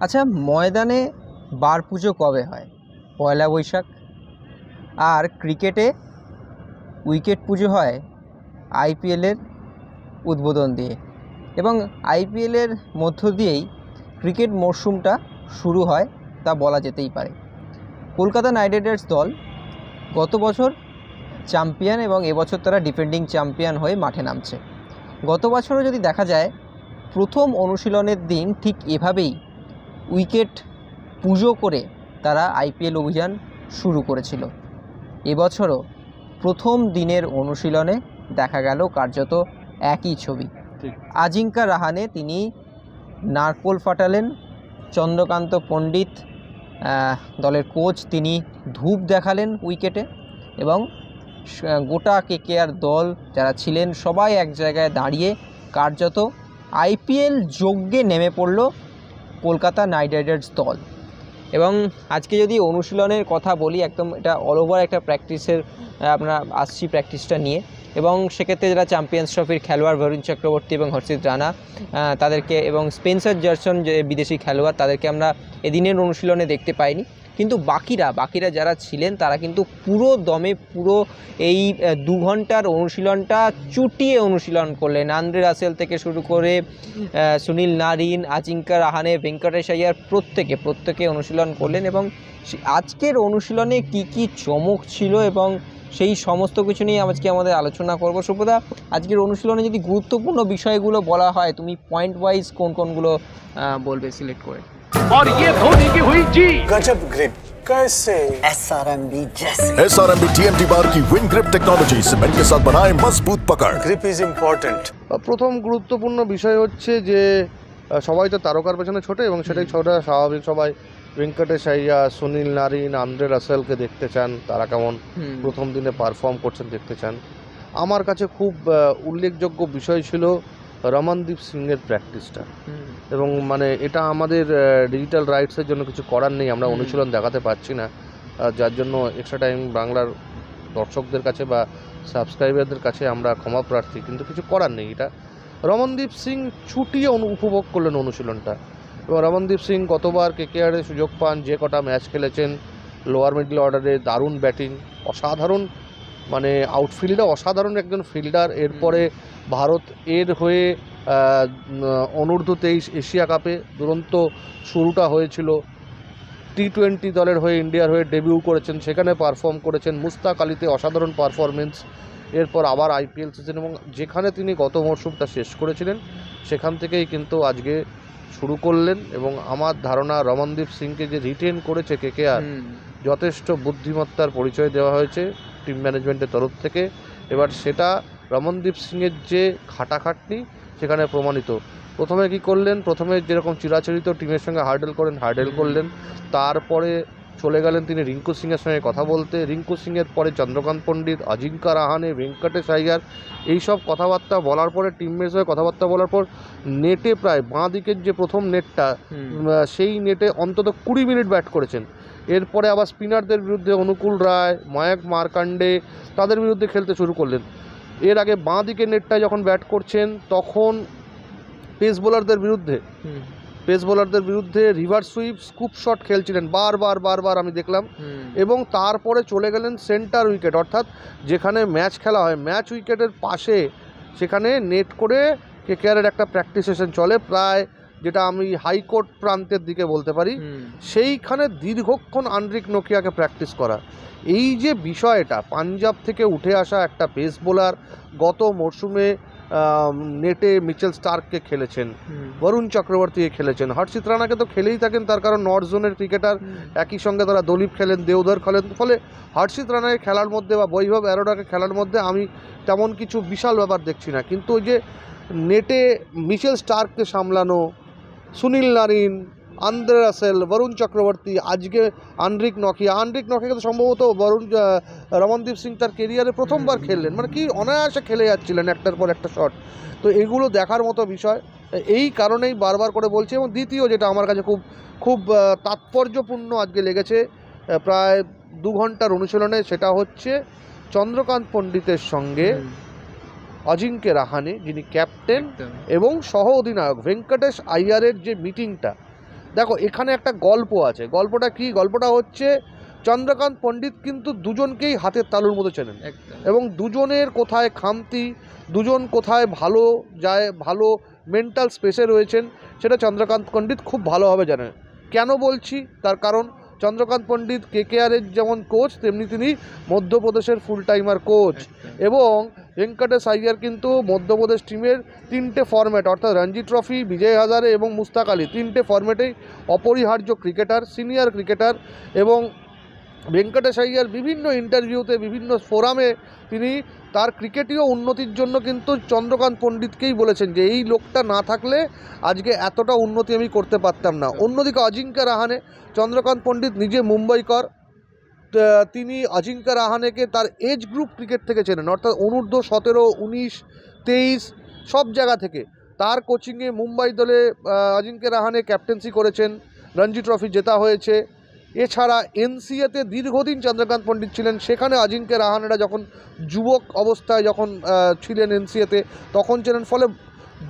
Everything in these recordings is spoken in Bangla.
আচ্ছা, ময়দানে বার পুজো কবে হয়? পয়লা বৈশাখ। আর ক্রিকেটে উইকেট পুজো হয় আইপিএলের উদ্বোধন দিয়ে, এবং আইপিএলের মধ্য দিয়েই ক্রিকেট মরশুমটা শুরু হয় তা বলা যেতেই পারে। কলকাতা নাইট রাইডার্স দল গত বছর চ্যাম্পিয়ন এবং এবছর তারা ডিফেন্ডিং চ্যাম্পিয়ন হয়ে মাঠে নামছে। গত বছরও যদি দেখা যায়, প্রথম অনুশীলনের দিন ঠিক এভাবেই উইকেট পুজো করে তারা আইপিএল অভিযান শুরু করেছিল। এবছরও প্রথম দিনের অনুশীলনে দেখা গেল কার্যত একই ছবি। আজিঙ্কা রাহানে তিনি নারকোল ফাটালেন, চন্দ্রকান্ত পণ্ডিত দলের কোচ তিনি ধূপ দেখালেন উইকেটে, এবং গোটা কেকেআর দল যারা ছিলেন সবাই এক জায়গায় দাঁড়িয়ে কার্যত আইপিএল যজ্ঞে নেমে পড়ল কলকাতা নাইট রাইডার্স দল। এবং আজকে যদি অনুশীলনের কথা বলি, একদম এটা অল ওভার একটা প্র্যাকটিসের আমরা আসছি প্র্যাকটিসটা নিয়ে, এবং সেক্ষেত্রে যারা চ্যাম্পিয়ন্স ট্রফির খেলোয়াড় বরুণ চক্রবর্তী এবং হর্ষিত রানা তাদেরকে, এবং স্পেন্সার জনসন যে বিদেশি খেলোয়াড়, তাদেরকে আমরা এদিনের অনুশীলনে দেখতে পাইনি। কিন্তু বাকিরা যারা ছিলেন তারা কিন্তু পুরো দমে পুরো এই 2 ঘন্টার অনুশীলনটা চুটিয়ে অনুশীলন করলেন। আন্দ্রে রাসেল থেকে শুরু করে সুনীল নারিন, আজিঙ্কা রাহানে, ভেঙ্কটেশ আইয়ার প্রত্যেকে অনুশীলন করলেন। এবং আজকের অনুশীলনে কি চমক ছিল এবং সেই সমস্ত কিছু নিয়ে আজকে আমাদের আলোচনা করব। সুব্রতা, আজকের অনুশীলনে যদি গুরুত্বপূর্ণ বিষয়গুলো বলা হয়, তুমি পয়েন্ট ওয়াইজ কোনগুলো বলবে সিলেক্ট করে? और ये धोनी की हुई जी गजब ग्रिप कैसे SRMB जैसे SRMB TMT बार की विन ग्रिप टेक्नोलॉजी सीमेंट के साथ बनाए मजबूत पकड़। Grip is important. প্রথম গুরুত্বপূর্ণ বিষয় হচ্ছে যে সবাই তো তারকার পেছনে ছোটে, এবং সেটাই ছোটা স্বাভাবিক। সবাই ভেঙ্কটেশ আইয়ার, সুনীল নারিন, আন্দ্রে রাসেলকে দেখতে চান, তারা কেমন প্রথম দিনে পারফর্ম করছেন দেখতে চান। আমার কাছে খুব উল্লেখযোগ্য বিষয় ছিল রমনদীপ সিংয়ের প্র্যাকটিসটা, এবং মানে এটা আমাদের ডিজিটাল রাইটসের জন্য কিছু করার নেই, আমরা অনুশীলন দেখাতে পারছি না, যার জন্য এক্সট্রা টাইম বাংলার দর্শকদের কাছে বা সাবস্ক্রাইবারদের কাছে আমরা ক্ষমা প্রার্থী, কিন্তু কিছু করার নেই। এটা রমনদীপ সিং ছুটিয়ে উপভোগ করলেন অনুশীলনটা। এবং রমনদীপ সিং গতবার কেকেআরে সুযোগ পান, যে কটা ম্যাচ খেলেছেন লোয়ার মিডল অর্ডারে দারুণ ব্যাটিং, অসাধারণ, মানে আউটফিল্ডে অসাধারণ একজন ফিল্ডার। এরপরে ভারত এর হয়ে অনূর্ধ্ব-23 এশিয়া কাপে দুরন্ত শুরুটা হয়েছিল। টি-20 দলের হয়ে ইন্ডিয়ার হয়ে ডেবিউ করেছেন, সেখানে পারফর্ম করেছেন। মুস্তাক আলীতে অসাধারণ পারফরমেন্স। এরপর আবার আইপিএল সিজন, এবং যেখানে তিনি গত মরশুমটা শেষ করেছিলেন সেখান থেকেই কিন্তু আজকে শুরু করলেন। এবং আমার ধারণা রমনদীপ সিংকে যে রিটেন করেছে কেকেআর, যথেষ্ট বুদ্ধিমত্তার পরিচয় দেওয়া হয়েছে টিম ম্যানেজমেন্টের তরফ থেকে। এবার সেটা রমনদীপ সিংয়ের যে খাটাখাটনি সেখানে প্রমাণিত। প্রথমে কি করলেন, প্রথমে যেরকম চিরাচরিত টিমের সঙ্গে হার্ডেল করলেন, তারপরে চলে গেলেন তিনি রিঙ্কু সিংয়ের সঙ্গে কথা বলতে। রিঙ্কু সিংয়ের পরে চন্দ্রকান্ত পণ্ডিত, আজিঙ্কা রাহানে, ভেঙ্কটেশ আইয়ার, এইসব কথাবার্তা বলার পরে, টিমমেটস হয়ে কথাবার্তা বলার পর নেটে প্রায় বাঁ দিকের যে প্রথম নেটটা, সেই নেটে অন্তত 20 মিনিট ব্যাট করেছেন। এরপরে আবার স্পিনারদের বিরুদ্ধে অনুকূল রায়, ময়াঙ্ক মার্কান্ডে, তাদের বিরুদ্ধে খেলতে শুরু করলেন। এর আগে বাঁ দিকের নেটটায় যখন ব্যাট করছেন তখন পেস বোলারদের বিরুদ্ধে রিভার্স সুইপ, স্কুপ শট খেলছিলেন বারবার আমি দেখলাম। এবং তারপরে চলে গেলেন সেন্টার উইকেট, অর্থাৎ যেখানে ম্যাচ খেলা হয় ম্যাচ উইকেটের পাশে, সেখানে নেট করে কেকেআরের একটা প্র্যাকটিস সেশন চলে প্রায়, যেটা আমি হাইকোর্ট প্রান্তের দিকে বলতে পারি। সেইখানে দীর্ঘক্ষণ আন্দ্রিক নোকিয়াকে প্র্যাকটিস করা। এই যে বিষয়টা, পাঞ্জাব থেকে উঠে আসা একটা পেস বোলার, গত মরশুমে নেটে মিচেল স্টার্ককে খেলেছেন, বরুণ চক্রবর্তীকে খেলেছেন, হর্ষিত রানাকে তো খেলেই থাকেন, তার কারণ নর্থ জোনের ক্রিকেটার। একই সঙ্গে তারা দলীপ খেলেন, দেওধর খেলেন। ফলে হর্ষিত রানাকে খেলার মধ্যে বা বৈভব অ্যারোডাকে খেলার মধ্যে আমি তেমন কিছু বিশাল ব্যাপার দেখছি না। কিন্তু ওই যে নেটে মিচেল স্টার্ককে সামলানো, Sunil Narine, Andre Russell, Varun Chakravarthy, আজকে আন্দ্রিক নকিয়াকে তো সম্ভবত রমনদীপ সিং তার কেরিয়ারে প্রথমবার খেললেন, মানে কি অনায়াসে খেলে যাচ্ছিলেন একটার পর একটা শট। তো এগুলো দেখার মতো বিষয়, এই কারণেই বারবার করে বলছি। এবং দ্বিতীয় যেটা আমার কাছে খুব তাৎপর্যপূর্ণ আজকে লেগেছে প্রায় 2 ঘন্টার অনুশীলনে, সেটা হচ্ছে চন্দ্রকান্ত পণ্ডিতের সঙ্গে অজিঙ্ক্য রাহানে, যিনি ক্যাপ্টেন এবং সহ অধিনায়ক, ভেঙ্কটেশ আইয়ারের যে মিটিংটা, দেখো এখানে একটা গল্প আছে, গল্পটা কি? গল্পটা হচ্ছে চন্দ্রকান্ত পণ্ডিত কিন্তু দুজনকেই হাতের তালুর মতো চেনেন এবং দুজনের কোথায় খামতি, দুজন কোথায় ভালো যায়, ভালো মেন্টাল স্পেসে রয়েছেন সেটা চন্দ্রকান্ত পণ্ডিত খুব ভালোভাবে জানেন। কেন বলছি? তার কারণ চন্দ্রকান্ত পণ্ডিত কেকেআরের যেমন কোচ, তেমনি তিনি মধ্যপ্রদেশের ফুল টাইমার কোচ এবং ভেঙ্কটেশ আইয়ার কিন্তু মধ্যপ্রদেশ টিমের 3টে ফরম্যাট অর্থাৎ রঞ্জি ট্রফি, বিজয় হাজারে এবং মুস্তাক আলী 3টে ফরম্যাটেই অপরিহার্য ক্রিকেটার, সিনিয়র ক্রিকেটার। এবং ভেঙ্কটেশ আইয়ার বিভিন্ন ইন্টারভিউতে, বিভিন্ন ফোরামে তিনি তার ক্রিকেটীয় উন্নতির জন্য কিন্তু চন্দ্রকান্ত পণ্ডিতকেই বলেছেন যে এই লোকটা না থাকলে আজকে এতটা উন্নতি আমি করতে পারতাম না। অন্যদিকে অজিঙ্ক্য রাহানে, চন্দ্রকান্ত পণ্ডিত নিজে মুম্বাইকর, তিনি অজিঙ্ক্য রাহানেকে তার এজ গ্রুপ ক্রিকেট থেকে চেনেন, অর্থাৎ অনূর্ধ্ব 17, 19, 23 সব জায়গা থেকে তার কোচিংয়ে মুম্বাই দলে অজিঙ্ক্য রাহানে ক্যাপ্টেন্সি করেছেন, রঞ্জি ট্রফি জেতা হয়েছে। এছাড়া এনসিএতে দীর্ঘদিন চন্দ্রকান্ত পণ্ডিত ছিলেন, সেখানে অজিঙ্ক্য রাহানেরা যখন যুবক অবস্থায় যখন ছিলেন এনসিএতে তখন ছিলেন। ফলে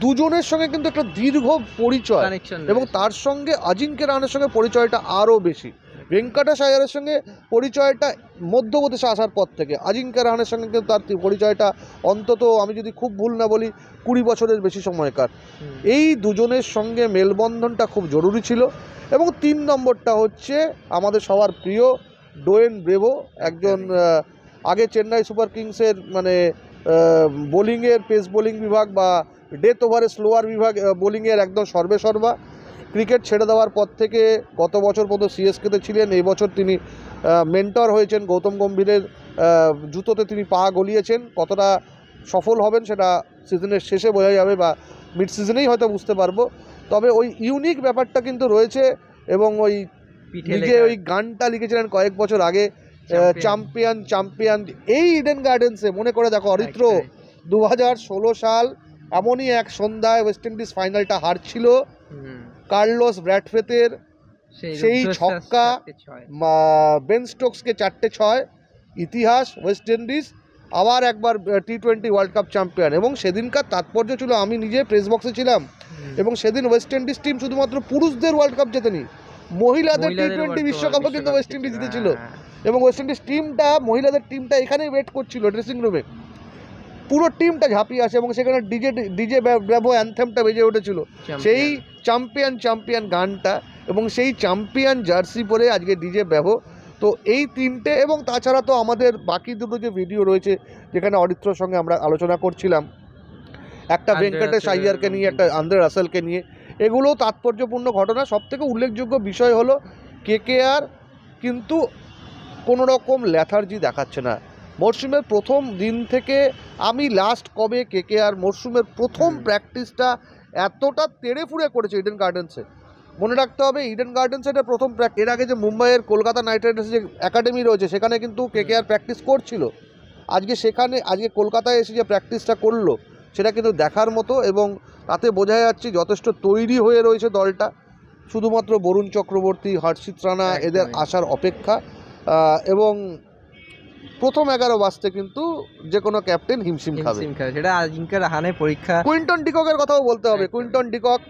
দুজনের সঙ্গে কিন্তু একটা দীর্ঘ পরিচয় এবং তার সঙ্গে অজিঙ্ক্য রাহানের সঙ্গে পরিচয়টা আরও বেশি। ভেঙ্কটেশ আইয়ারের সঙ্গে পরিচয়টা মধ্যপ্রদেশে আসার পর থেকে, অজিঙ্ক্য রাহানের সঙ্গে কিন্তু তার পরিচয়টা অন্তত আমি যদি খুব ভুল না বলি 20 বছরের বেশি সময়কার। এই দুজনের সঙ্গে মেলবন্ধনটা খুব জরুরি ছিল। এবং 3 নম্বরটা হচ্ছে আমাদের সবার প্রিয় ডোয়েন ব্রেভো, একজন আগে চেন্নাই সুপার কিংসের মানে বোলিংয়ের পেস বোলিং বিভাগ বা ডেথ ওভারে স্লোয়ার বিভাগ বোলিংয়ের একদম সর্বেসর্বা। ক্রিকেট ছেড়ে দেওয়ার পর থেকে গত বছর পর্যন্ত সিএসকেতে ছিলেন, এই বছর তিনি মেন্টর হয়েছেন গৌতম গম্ভীরের জুতোতে তিনি পা গলিয়েছেন। কতটা সফল হবেন সেটা সিজনের শেষে বোঝা যাবে বা মিড সিজনেই হয়তো বুঝতে পারবো। তবে ওই ইউনিক ব্যাপারটা কিন্তু রয়েছে এবং ওই নিজে ওই গানটা লিখেছিলেন কয়েক বছর আগে, চ্যাম্পিয়ন চ্যাম্পিয়ন। এই ইডেন গার্ডেন্সে মনে করে দেখো অরিত্র 2016 সাল এমনই এক সন্ধ্যায় ওয়েস্ট ইন্ডিজ ফাইনালটা হারছিল, কার্লোস ব্র্যাডফেথের সেই ছক্কা, বেন স্টোকসকে 4টে 6, ইতিহাস ওয়েস্ট ইন্ডিজ আবার একবার T20 ওয়ার্ল্ড কাপ চ্যাম্পিয়ন। এবং সেদিনকার তাৎপর্য ছিল, আমি নিজে প্রেস বক্সে ছিলাম এবং সেদিন ওয়েস্ট ইন্ডিজ টিম শুধুমাত্র পুরুষদের ওয়ার্ল্ড কাপ জেতেনি, মহিলাদের T20 বিশ্বকাপও কিন্তু ওয়েস্ট ইন্ডিজ জিতেছিল। এবং ওয়েস্ট ইন্ডিজ টিমটা, মহিলাদের টিমটা এখানেই ওয়েট করছিল ড্রেসিং রুমে, পুরো টিমটা ঝাঁপিয়ে আসে এবং সেখানে ডিজে ব্র্যাভো অ্যানথেমটা বেজে উঠেছিল, সেই চ্যাম্পিয়ন চ্যাম্পিয়ন গানটা এবং সেই চ্যাম্পিয়ন জার্সি পরে আজকে ডিজে ব্র্যাভো। তো এই 3টে এবং তাছাড়া তো আমাদের বাকি দুটো যে ভিডিও রয়েছে যেখানে অরিত্রর সঙ্গে আমরা আলোচনা করছিলাম, একটা ভেঙ্কটেশ আইয়ারকে নিয়ে, একটা আন্দ্রে রাসেলকে নিয়ে, এগুলো তাৎপর্যপূর্ণ ঘটনা। সবথেকে উল্লেখযোগ্য বিষয় হলো কেকেআর কিন্তু কোনো রকম ল্যাথার্জি দেখাচ্ছে না। মরশুমের প্রথম দিন থেকে, আমি লাস্ট কবে কেকেআর মরশুমের প্রথম প্র্যাকটিসটা এতটা তেড়ে ফুড়ে করেছে ইডেন গার্ডেন্সে, মনে রাখতে হবে ইডেন গার্ডেন্সে এটা প্রথম এর আগে যে মুম্বাইয়ের কলকাতা নাইট রাইডার্সের যে একাডেমি রয়েছে সেখানে কিন্তু কেকেআর প্র্যাকটিস করছিল। আজকে কলকাতায় এসে যে প্র্যাকটিসটা করলো সেটা কিন্তু দেখার মতো এবং তাতে বোঝা যাচ্ছে যথেষ্ট তৈরি হয়ে রয়েছে দলটা। শুধুমাত্র বরুণ চক্রবর্তী, হর্ষিত রানা এদের আসার অপেক্ষা। এবং প্রথম 11 বাজতে কিন্তু যে কোনো ক্যাপ্টেন হিমশিম খাবে, সেটা অজিঙ্ক্য রাহানের পরীক্ষা। কুইন্টন ডিককের কথাও বলতে হবে। কুইন্টন ডিকক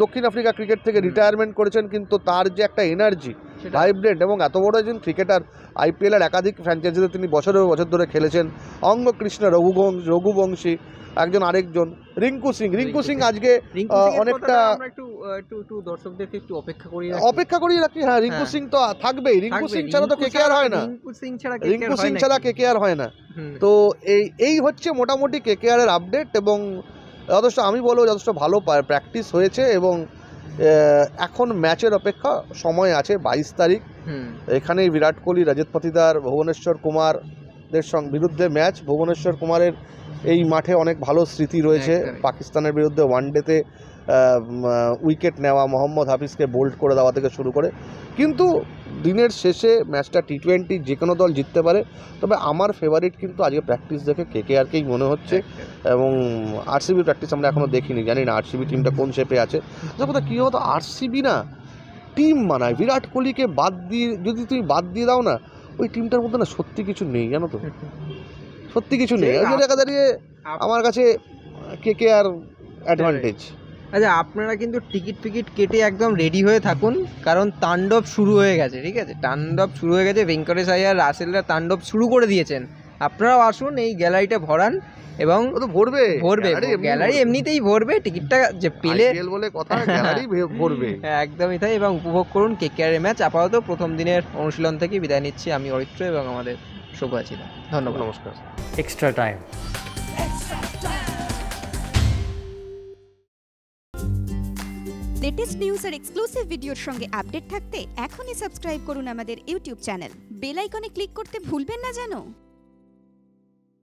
দক্ষিণ আফ্রিকা ক্রিকেট থেকে রিটায়ারমেন্ট করেছেন, কিন্তু তার যে একটা এনার্জি, ভাইব্রেন্ট এবং এত বড় একজন ক্রিকেটার, আইপিএলের একাধিক ফ্র্যাঞ্চাইজিতে তিনি বছরের বছর ধরে খেলেছেন। অঙ্গ কৃষ্ণ রঘুবংশী একজন, আরেকজন রিঙ্কু সিং আজকে অনেকটা একটু দর্শকদেরকে একটু অপেক্ষা করিয়ে রাখি। হ্যাঁ, রিঙ্কু সিং তো থাকবেই, রিঙ্কু সিং ছাড়া তো কেকেআর হয় না, রিঙ্কু সিং ছাড়া কেকেআর হয় না। তো এই হচ্ছে মোটামুটি কেকেআর এর আপডেট এবং যথেষ্ট, আমি বলবো যথেষ্ট ভালো প্র্যাকটিস হয়েছে এবং এখন ম্যাচের অপেক্ষা সময় আছে। 22 তারিখ এখানেই বিরাট কোহলি, রজত পাটিদার, ভুবনেশ্বর কুমারদের বিরুদ্ধে ম্যাচ। ভুবনেশ্বর কুমারের এই মাঠে অনেক ভালো স্মৃতি রয়েছে, পাকিস্তানের বিরুদ্ধে ওয়ানডেতে উইকেট নেওয়া, মোহাম্মদ হাফিজকে বোল্ড করে দেওয়া থেকে শুরু করে। কিন্তু দিনের শেষে ম্যাচটা T20 যে কোনো দল জিততে পারে, তবে আমার ফেভারিট কিন্তু আজকে প্র্যাকটিস দেখে কেকেআরকেই মনে হচ্ছে। এবং আরসিবি প্র্যাকটিস আমরা এখনও দেখিনি, জানি না আরসিবি টিমটা কোন শেপে আছে। কথা কী হতো, আরসিবি না টিম বানায়, বিরাট কোহলিকে বাদ দিয়ে যদি তুমি বাদ দিয়ে দাও না, ওই টিমটার মধ্যে না সত্যি কিছু নেই, জানো তো, সত্যি কিছু নেই। ওই জায়গা দাঁড়িয়ে আমার কাছে কেকেআর অ্যাডভান্টেজ। আচ্ছা, আপনারা কিন্তু টিকিট ফিকিট কেটে একদম রেডি হয়ে থাকুন, কারণ তাণ্ডব শুরু হয়ে গেছে। ঠিক আছে, তাণ্ডব শুরু হয়ে গেছে। ভেঙ্কটেশ আইয়ার, রাসেলরা তাণ্ডব শুরু করে দিয়েছেন। আপনারাও আসুন, এই গ্যালারিটা ভরান এবং ও তো ভরবে গ্যালারি এমনিতেই ভরবে। টিকিটটা যে পেলে IPL বলে কথা, গ্যালারি ভরবে। একদমই তাই, এবং উপভোগ করুন KKR এর ম্যাচ। আপাতত প্রথম দিনের অনুশীলন থেকে বিদায় নিচ্ছি আমি অরিত্র এবং আমাদের শুভাচিতা। ধন্যবাদ, নমস্কার। extra time. লেটেস্ট নিউজ আর এক্সক্লুসিভ ভিডিওর সঙ্গে আপডেট থাকতে এখনই সাবস্ক্রাইব করুন আমাদের ইউটিউব চ্যানেল। বেল আইকনে ক্লিক করতে ভুলবেন না যেন।